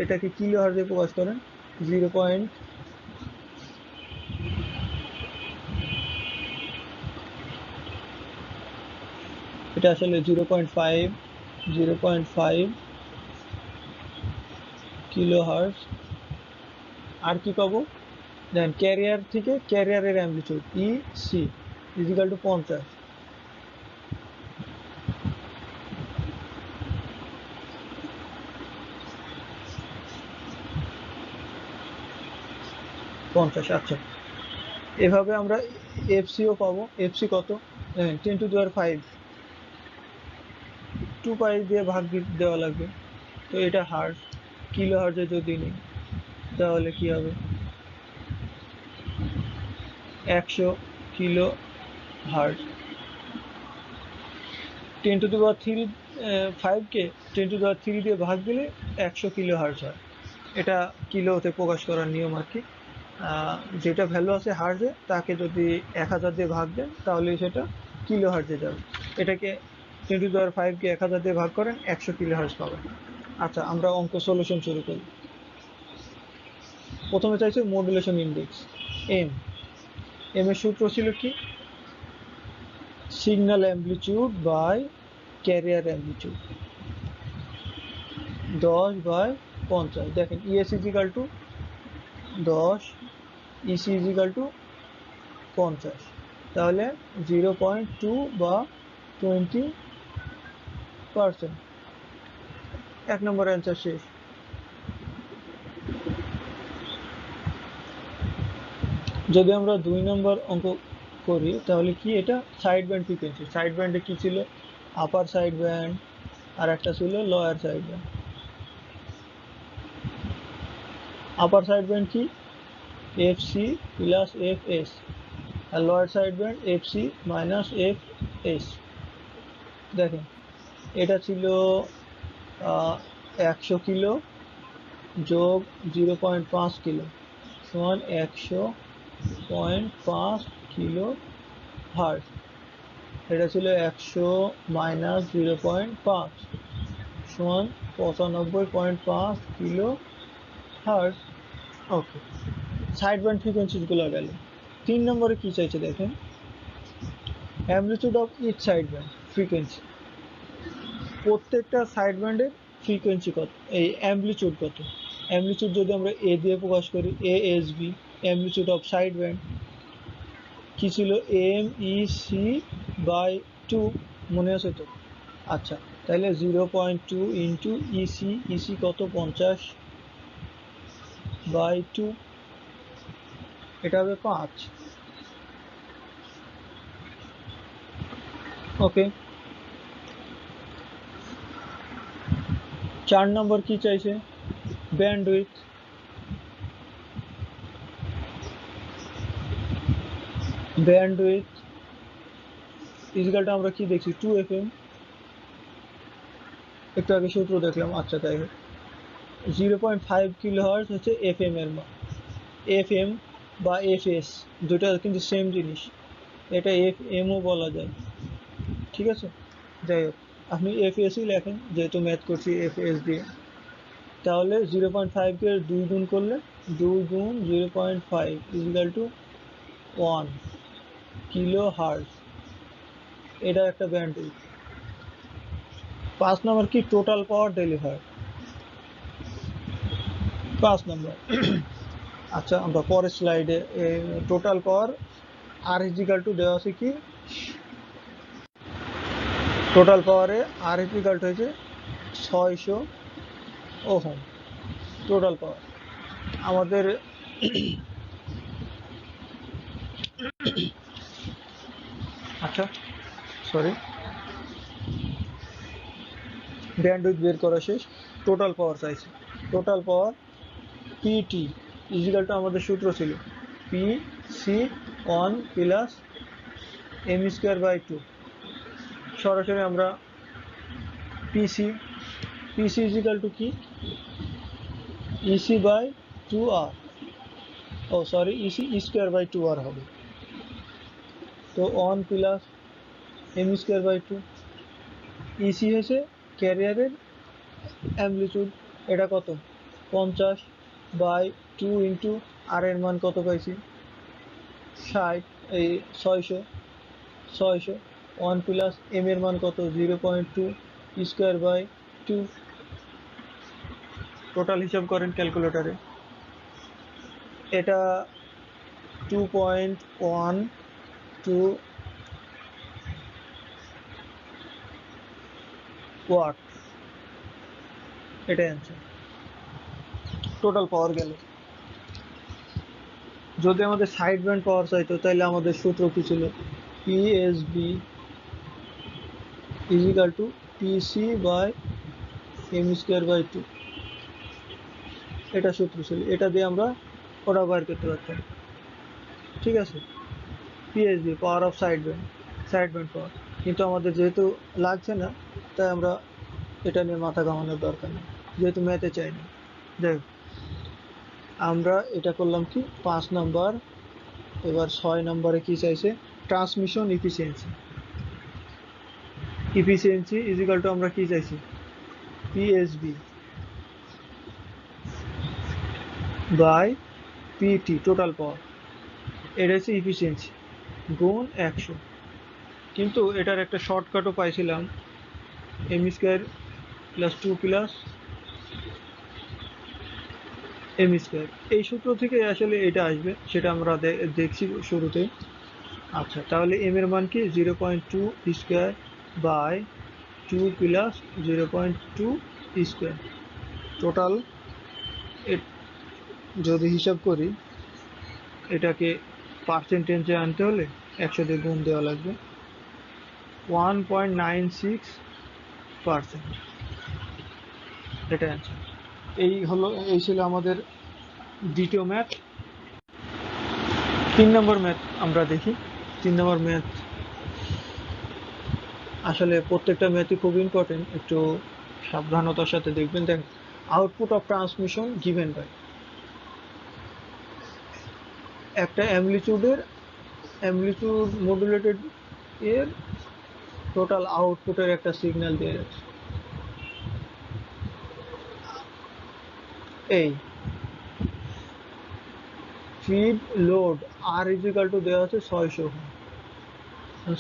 এটাকে কিলো হার্জে প্রকাশ করেন 0. এটা আসলে 0.5 কিলো হার্জ। আর কি পাবো? দেন ক্যারিয়ার থেকে ক্যারিয়ারের amplitude E C is equal to 50। আচ্ছা, এভাবে আমরা এফসিও পাবো। এফসি কত? 10⁵, 2 পাই দিয়ে ভাগ দেওয়া লাগবে। তো এটা হার্জ, কিলো হার্জে যদি নিই তাহলে কি হবে? 100 কিলো হার্জ। 10⁵কে 10⁵ দিয়ে ভাগ দিলে 100 কিলো হার্জ হয়। এটা কিলোতে প্রকাশ করার নিয়ম আর কি। যেটা ভ্যালু আছে হার্জে, তাকে যদি 1000 দিয়ে ভাগ দেন তাহলে সেটা কিলো হার্জে যাবে। এটাকে 10⁵কে 1000 দিয়ে ভাগ করেন, 100 কিলো হার্জ পাবেন। আচ্ছা, আমরা অঙ্ক সলিউশন শুরু করি। প্রথমে চাইছে মডুলেশন ইন্ডেক্স এম। এম এর সূত্র ছিল কি? Signal amplitude by carrier amplitude 10/50। দেখেন E S is equal to 10, E C is equal to 50, তাহলে 0.2 বা 20%। 1 নম্বর অ্যান্সার শেষ। যদি আমরা 2 নম্বর অঙ্ক করি তাহলে কি, এটা সাইড ব্যান্ড ফ্রিকোয়েন্সি। সাইড ব্যান্ডে কি ছিল, আপার সাইড ব্যান্ড আর একটা ছিল lower side band. Upper side band কি, এফসি প্লাস এফ এস, আর lower side band FC minus F S. দেখেন এটা ছিল 100 কিলো যোগ 0.5 কিলো সমান 100.5 কিলো হার্জ। এটা ছিল 100 মাইনাস 0.5 সমান 95.5 kilo hertz. Okay, side band ফ্রিকোয়েন্সিগুলো গেল। 3 নম্বরে কি চাইছে দেখেন, amplitude of each side band frequency. প্রত্যেকটা সাইড ব্যান্ডের ফ্রিকোয়েন্সি কত, এই অ্যামপ্লিটিউড কত। অ্যামপ্লিটিউড যদি আমরা এ দিয়ে প্রকাশ করি, A S B, amplitude of side band কি ছিল, এম ই সি বাই 2, মনে আছে তো? আচ্ছা, তাহলে 0.2 ইন্টু ইসি, ইসি কত, 50 বাই 2, এটা হবে 5। ওকে, 4 নম্বর কি চাইছে, ব্যান্ডউইথ। ব্যান্ডউইথ ইজিক্যালটা আমরা কি দেখছি, 2 FM। একটু আগে সূত্র দেখলাম। আচ্ছা, তাই 0.5 কিলো হার্জ হচ্ছে এফ এম এর মান। এফ এম বা এফ এস দুটা কিন্তু সেম জিনিস, এটা এফ এমও বলা যায়, ঠিক আছে। যাই হোক, আপনি এফ এসই লেখেন, যেহেতু ম্যাথ করছি এফ এস দিয়ে। তাহলে 0.5কে 2 গুণ করলে, 2 গুণ 0.5 ইজিক্যাল টু 1 কিলো হার্জ। এটা একটা ব্যান্ডউইথ। 5 নম্বর কি, টোটাল পাওয়ার ডেলিভার। 5 নম্বর আচ্ছা, আমরা পরের স্লাইডে total power R is equal to দেওয়া আছে কি, টোটাল পাওয়ারে আর ইজিক্যাল টু হয়েছে 600 ওহম। টোটাল পাওয়ার আমাদের আচ্ছা সরি, ব্যান্ডউইথ বের করা শেষ, টোটাল পাওয়ার চাইছে। Total power PT is equal to আমাদের সূত্র ছিল P C 1 plus M square by 2। সরাসরি আমরা পিসি, পিসি ইজিক্যাল টু কি, ইসি বাই 2R, ও sorry, EC square by 2R হবে। তো 1 plus M square by 2। EC হয়েছে ক্যারিয়ারের অ্যামপ্লিটিউড, এটা কত, 50 বাই 2 ইন্টু আর এর মান কত পাইছি, 60, এই 600। 1 প্লাস এম এর মান কত, 0.2 স্কোয়ার বাই 2। টোটাল হিসাব করেন ক্যালকুলেটারে, এটা 2.12 ওয়াট, এটা অ্যান্সার। টোটাল পাওয়ার গেল। যদি আমাদের সাইড ব্যান্ড পাওয়ার চাইতো তাহলে আমাদের সূত্র কি ছিল, PSB is equal to PC by M square by 2, এটা সূত্র ছিল। এটা দিয়ে আমরা ওটা বার করতে পারতাম, ঠিক আছে। PSB power of side band, side band power, কিন্তু আমাদের যেহেতু লাগছে না তাই আমরা এটা নিয়ে মাথা ঘামানোর দরকার নেই, যেহেতু ম্যাথে চাই না। যাই হোক, আমরা এটা করলাম কি 5 নম্বর। এবার 6 নম্বরে কি চাইছে, transmission efficiency. Efficiency is equal to আমরা কি চাইছি, PSB by PT total power, এটা হচ্ছে ইফিসিয়েন্সি গুণ 100। কিন্তু এটার একটা শর্টকাটও পাইছিলাম, M square plus 2 plus M square. এই সূত্র থেকে আসলে এটা আসবে, সেটা আমরা দেখছি শুরুতে। আচ্ছা, তাহলে এম এর মান কি, 0.2 square by 2 plus 0.2 square. Total যদি হিসাব করি এটাকে পার্সেন্টেজে আনতে হলে 100 দিয়ে গুণ দেওয়া লাগবে। 1.96%, এটা অ্যান্সার। এই ছিল আমাদের দ্বিতীয় ম্যাথ। 3 নম্বর ম্যাথ আমরা দেখি। 3 নম্বর ম্যাথ আসলে প্রত্যেকটা ম্যাথই খুব ইম্পর্টেন্ট, একটু সাবধানতার সাথে দেখবেন। দেখ, output of transmission given by, একটা অ্যামপ্লিটিউড মডুলেটেড এর টোটাল আউটপুটের একটা সিগন্যাল দিয়ে যাচ্ছে। এই ফিড লোড আর ইজিক্যাল টু দেওয়া আছে 600 ওহম।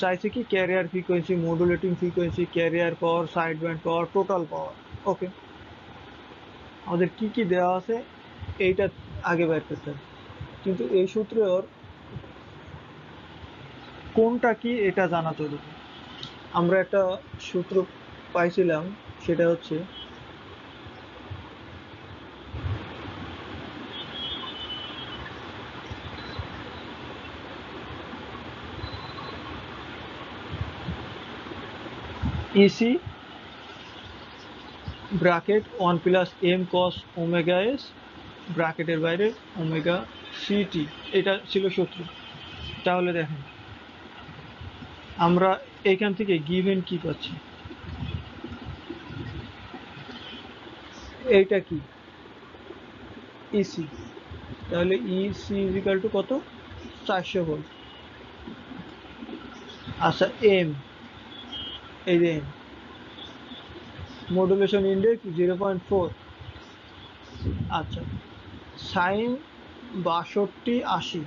চাইছে কি carrier frequency, modulating frequency, carrier power, side band power, total power. Okay, আমাদের কি কি দেওয়া আছে এইটা আগে বের করতে হবে, কিন্তু এই সূত্রের কোনটা কি এটা জানা জরুরি। আমরা একটা সূত্র পাইছিলাম, সেটা হচ্ছে EC bracket 1 plus M cos omega S ব্র্যাকেটের বাইরে ওমেগা সিটি, এটা ছিল সূত্র। তাহলে দেখেন আমরা এখান থেকে গিভেন কি পাচ্ছি, এইটা কি ইসি, তাহলে ইসি ইজিক্যাল টু কত, 400 ভোল্ট। আচ্ছা এম, এই যে এম, মডুলেশন ইন্ডেক্স 0.4। আচ্ছা, সাইন 6280,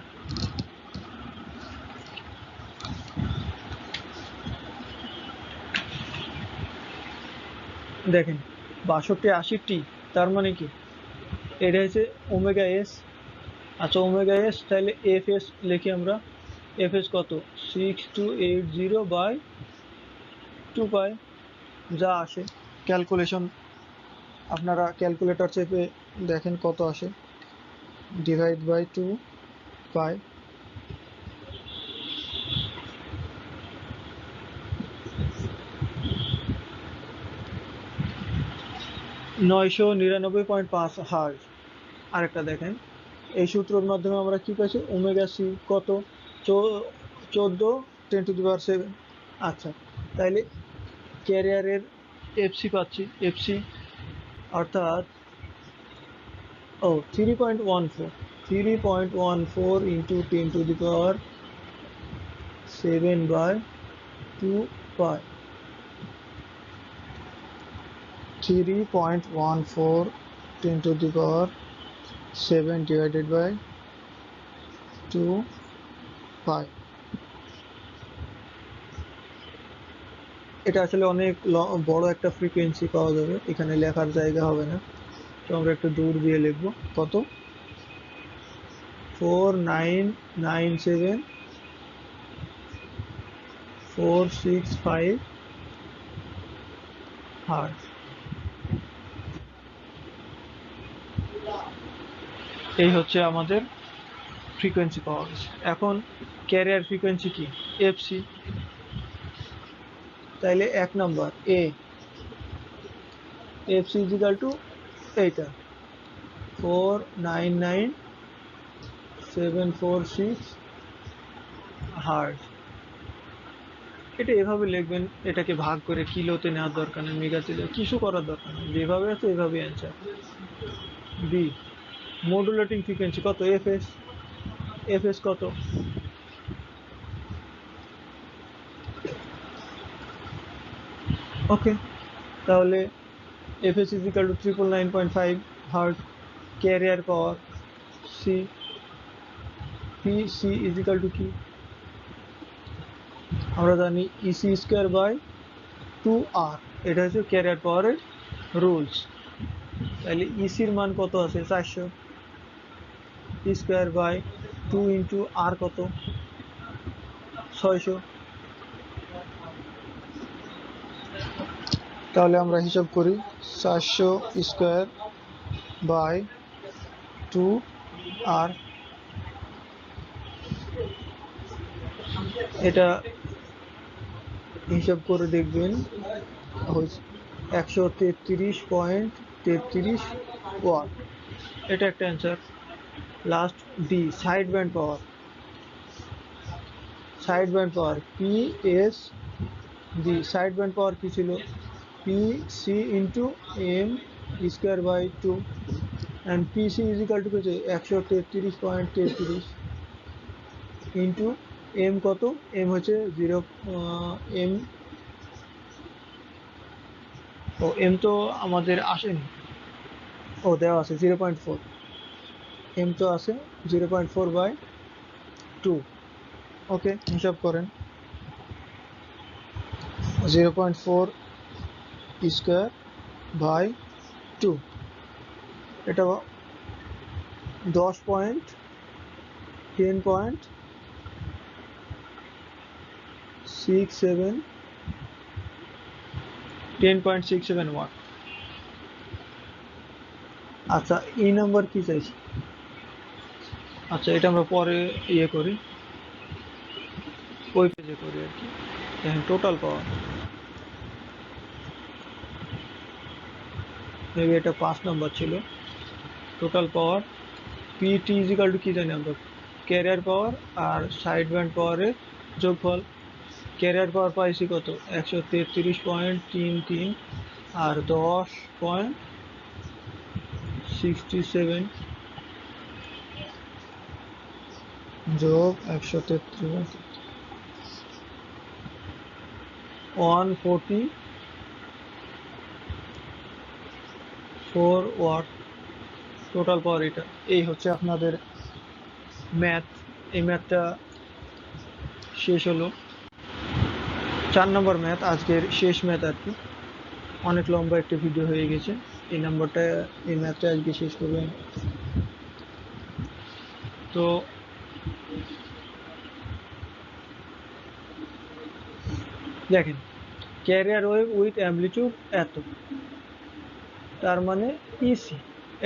দেখেন 6280 তার মানে কি, এটা হচ্ছে ওমেগা এস। আচ্ছা ওমেগা এস, তাহলে এফ এস লিখি আমরা। এফ এস কত, 6280/2 যা আসে। ক্যালকুলেশন আপনারা ক্যালকুলেটর চেপে দেখেন কত আসে, ডিভাইড বাই 2 পাই। $999.5 হার্জ। আরেকটা দেখেন, এই সূত্রের মাধ্যমে আমরা কি পাইছি, ওমেগা সি কত, 14 10⁻⁷। আচ্ছা, তাইলে ক্যারিয়ারের এফসি পাচ্ছি, এফসি অর্থাৎ 3.14 ইন্টু 10⁻⁷/2 পাই। 3.14 10⁻⁷ ডিভাইডেড বাই 2 পাই। এটা আসলে অনেক বড় একটা ফ্রিকোয়েন্সি পাওয়া যাবে, এখানে লেখার জায়গা হবে না, তো আমরা একটু দূর দিয়ে লিখব। কত, 4997465 হার্জ। এই হচ্ছে আমাদের ফ্রিকোয়েন্সি পাওয়া গেছে। এখন ক্যারিয়ার ফ্রিকোয়েন্সি কি, এফসি। তাইলে 1 নম্বর এ, এফসি ইজিক্যাল টু এইটা 499,746 হার্জ। এটা এভাবে লিখবেন, এটাকে ভাগ করে কিলোতে নেওয়ার দরকার নেই, মেগাতে কিছু করার দরকার নেই, যেভাবে আছে এভাবে অ্যান্সার। বি, মডুলেটিং ফ্রিকোয়েন্সি কত, এফএস। এফএস কত, ওকে, তাহলে FS is equal to 999.5 hertz. Carrier power C, P C is equal to কি, আমরা জানি ইসি স্কোয়ার বাই 2R, এটা হচ্ছে ক্যারিয়ার পাওয়ারের রুলস। তাহলে ইসির মান কত আছে, 400, স্কোয়ার বাই 2 ইন্টু আর কত, 600। তাহলে আমরা হিসাব করি 400 স্কোয়ার বাই 2 আর এটা হিসাব করে দেখবেন 133.33 ওয়াট। এটা একটা answer. Last D, side band power. Side band power P S D. Side band power কি ছিল? P C into M square by 2 and P C is equal to হচ্ছে 133.33 ইন্টু এম কত? এম হচ্ছে 0 M. ও M তো আমাদের আসেনি, ও দেওয়া আছে 0.4। এম তো আছে 0.4 বাই 2। ওকে, হিসাব করেন। 0.4 স্কোয়ার বাই 2, এটা 10.67 ওয়াট। আচ্ছা, এই নাম্বার কি চাইছি? আচ্ছা, এটা আমরা পরে করি, ওই পেজে করি আর কি। দেখেন টোটাল পাওয়ার, মেবি এটা 5 নাম্বার ছিল। Total power PT is equal to কি জানি আমরা? ক্যারিয়ার পাওয়ার আর সাইড ব্যান্ড পাওয়ারের যোগফল। ক্যারিয়ার পাওয়ার পাইছি কত? 133.33 আর 10.67 যোগ 133, 144 ওয়াট টোটাল পাওয়ার। এটা এই হচ্ছে আপনাদের ম্যাথ। এই ম্যাথটা শেষ হলো। 4 নম্বর ম্যাথ, আজকের শেষ ম্যাথ আর কি। অনেক লম্বা একটা ভিডিও হয়ে গেছে। এই ম্যাথটা আজকে শেষ করবেন। তো দেখেন, ক্যারিয়ার ওয়েভ উইথ অ্যামপ্লিটিউড এত, তার মানে ইসি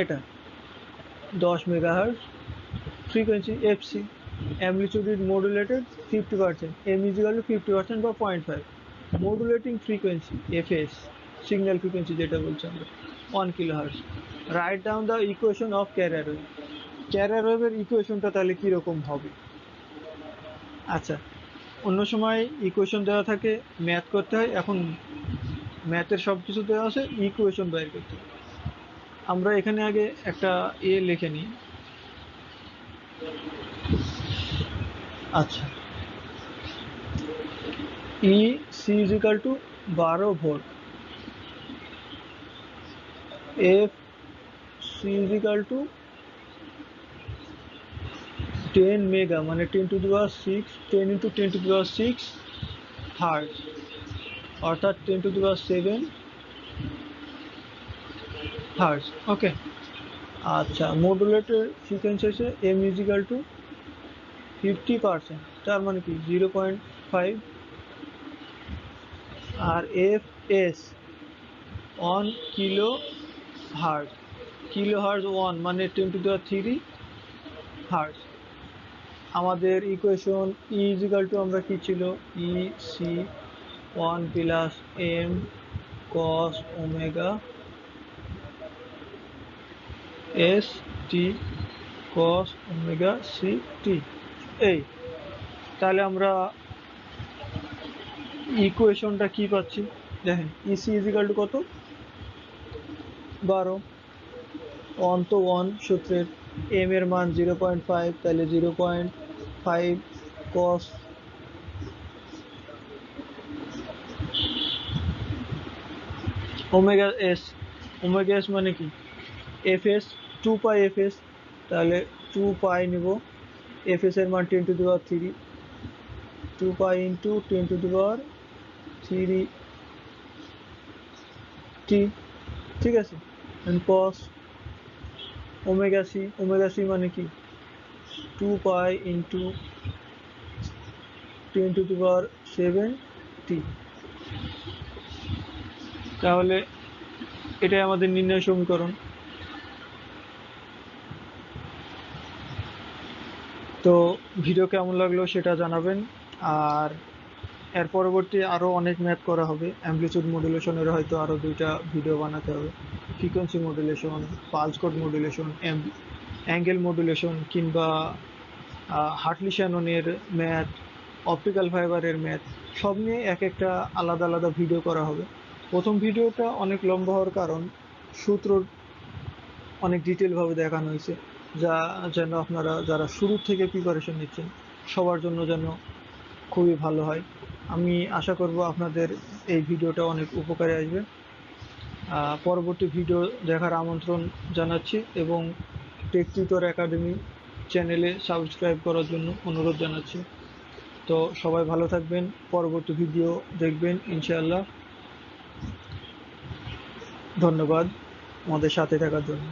এটা 10 megahertz, frequency FC, amplitude is modulated 50%, M is equal to 50% বা 0.5। Modulating frequency FS, signal frequency যেটা বলছি আমরা, 1 kilohertz. Right down the equation of carrier wave. Carrier ওয়েভের ইকুয়েশনটা তাহলে কীরকম হবে? আচ্ছা, অন্য সময় ইকুয়েশন দেওয়া থাকে, ম্যাথ করতে হয়। এখন ম্যাথের সব কিছু দেওয়া আছে, ইকুয়েশন বের করতে হয়। আমরা এখানে আগে একটা লিখে নিই। আচ্ছা, E C is equal to 12 volt, F C is equal to 10 mega, মানে 10 to the power 6, 10 into 10 to the power 6 hertz, অর্থাৎ 10 to the power 7 hertz. Okay. আচ্ছা, মডুলেটের ফ্রিকোয়েন্সি হচ্ছে এম ইজ ইকাল টু 50%, তার মানে কি 0.5, আর F S 1 kilo hertz. Kilo hertz 1 মানে 10 টু দি পাওয়ার 3 হার্জ। আমাদের equation E is equal to আমরা কি ছিল? E C 1 plus M cos omega S T cos omega C T. এই তাহলে আমরা ইকুয়েশনটা কি পাচ্ছি? দেখেন, ইসি ইজ ইকাল টু কত? 12। 1 তো 1 সূত্রের, এম এর মান 0.5, তাহলে 0.5 cos omega S. Omega S মানে কি? F S 2 pi F S, তাহলে 2 পাই নেব। এফ এস এর মান 10 to the power 3, 2 pi into 10 to the power 3 T. ঠিক আছে, cos omega C. Omega C মানে কি? 2 pi into 10 to the power 7 টি। তাহলে এটাই আমাদের নির্ণয় সমীকরণ। তো ভিডিও কেমন লাগলো সেটা জানাবেন। আর এর পরবর্তী আরও অনেক ম্যাথ করা হবে। অ্যামপ্লিটিউড মডুলেশনের হয়তো আরও 2টা ভিডিও বানাতে হবে। Frequency modulation, pulse code modulation, angle modulation, কিংবা হার্টলি শ্যাননের ম্যাথ, অপটিক্যাল ফাইবারের ম্যাথ, সব নিয়ে এক একটা আলাদা আলাদা ভিডিও করা হবে। প্রথম ভিডিওটা অনেক লম্বা হওয়ার কারণ সূত্র অনেক ডিটেলভাবে দেখানো হয়েছে, যা যেন আপনারা যারা শুরু থেকে প্রিপারেশন নিচ্ছেন সবার জন্য যেন খুবই ভালো হয়। আমি আশা করব আপনাদের এই ভিডিওটা অনেক উপকারে আসবে। পরবর্তী ভিডিও দেখার আমন্ত্রণ জানাচ্ছি এবং টেক টিউটর একাডেমি চ্যানেলে সাবস্ক্রাইব করার জন্য অনুরোধ জানাচ্ছি। তো সবাই ভালো থাকবেন, পরবর্তী ভিডিও দেখবেন ইনশাআল্লাহ। ধন্যবাদ আমাদের সাথে থাকার জন্য।